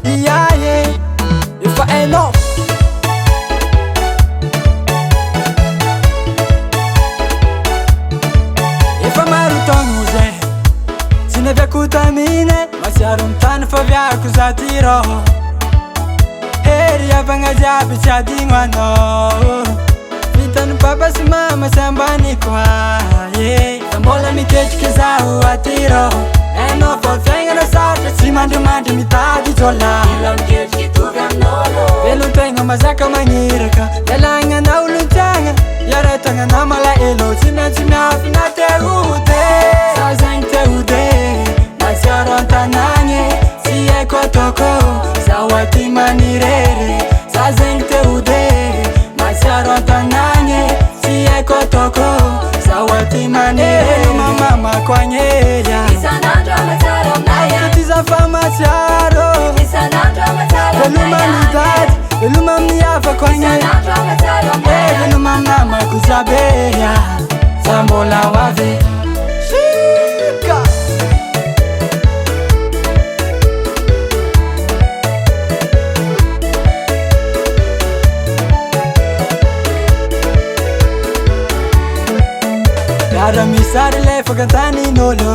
Yeah, yeah. If I ain't off. If I'm out of tongue, Sinavia kutamine, Mahatsiaro tany fa viako za tiro. Heri avagna jiaby tsy adigno anao. Vitan'ny papa sy mama sambany koa, yeah. Fa mbola miketriky zaho atiro. Enao fa fiaignana sarotra tsy mandrimandry mitady jôla. Mila miketriky tovy amin'olo. Velon-tegna mazaka magniraka, ialagnana olon-tiagna, iaretanana malaelo. Tsy maintsy miafina te hode, za zegny te hode. Mahatsiaro an-tanagny, tsy haiko ataoko, zaho aty manirery. Za zegny te hode, Mahatsiaro an-tanagny, tsy haiko ataoko, zaho aty manirery. Mama koagneya Tiza fa Mahatsiaro veloma midady, veloma miava koagne. Veloma aminamako zabeya, za mbola hoavy. Sjcar Yara misary lefaka antanin'olo,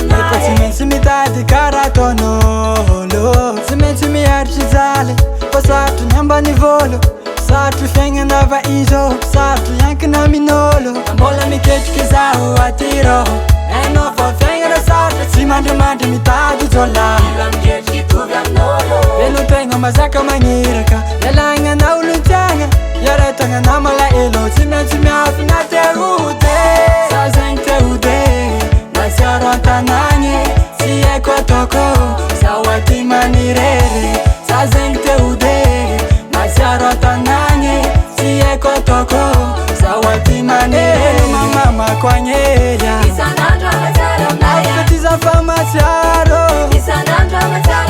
efa tsy maintsy mitady karaha ataon'olo. Tsy maintsy miharitry jaly, fa sarotry ny ambany volo. Sarotry fiaignana vaizo, sarotry iankina amin'olo. Mbola miketriky zaho atiro. Enao fa fiaignana sarotry tsy mandrimandry mitady jôla. Velon-tegna mazaka magniraka, ialagnana olon-tiagna, iaretanana malaelo. Tsy maintsy miafina te hode, za zegny te hode. Mahatsiaro an-tanagny, tsy haiko ataoko, zaho aty manirery. Za zegny te hode, Mahatsiaro an-tanagny, tsy haiko ataoko, zaho aty manirery. Mama koagneya Tiza fa Mahatsiaro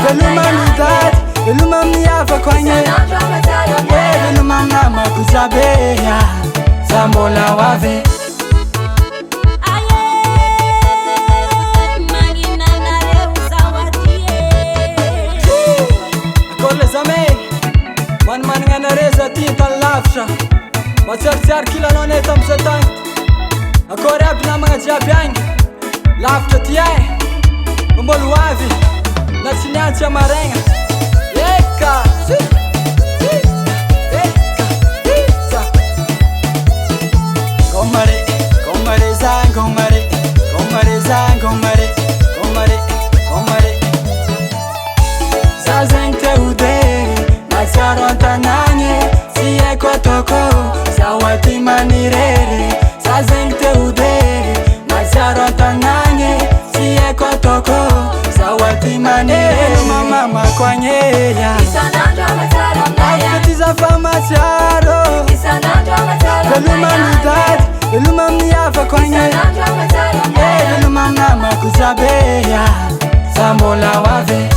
veloma midady, veloma miava koagne. Veloma aminamako zabeya, za mbola hoavy. Akory zame manimanagna anare za ty tany lavitra. Mahatsiarotsiaro kilalao anay tam'izay tany. Akory aby namagna jiaby agny, lavitra ty mbola hoavy, na tsy niantsy amaraigna. Eka Gomare, gomare za, gomare, gomare za, gomare, gomare, gomare. Za zegny te hode, Mahatsiaro an-tanagny, tsy haiko ataoko, zaho aty manirery. Za zegny te hode, Mahatsiaro an-tanagny, tsy haiko ataoko, zaho aty manirery. Mama koagneya Tiza fa Mahatsiaro veloma midady, veloma miava koagne. Veloma aminamako zabeya, za mbola hoavy.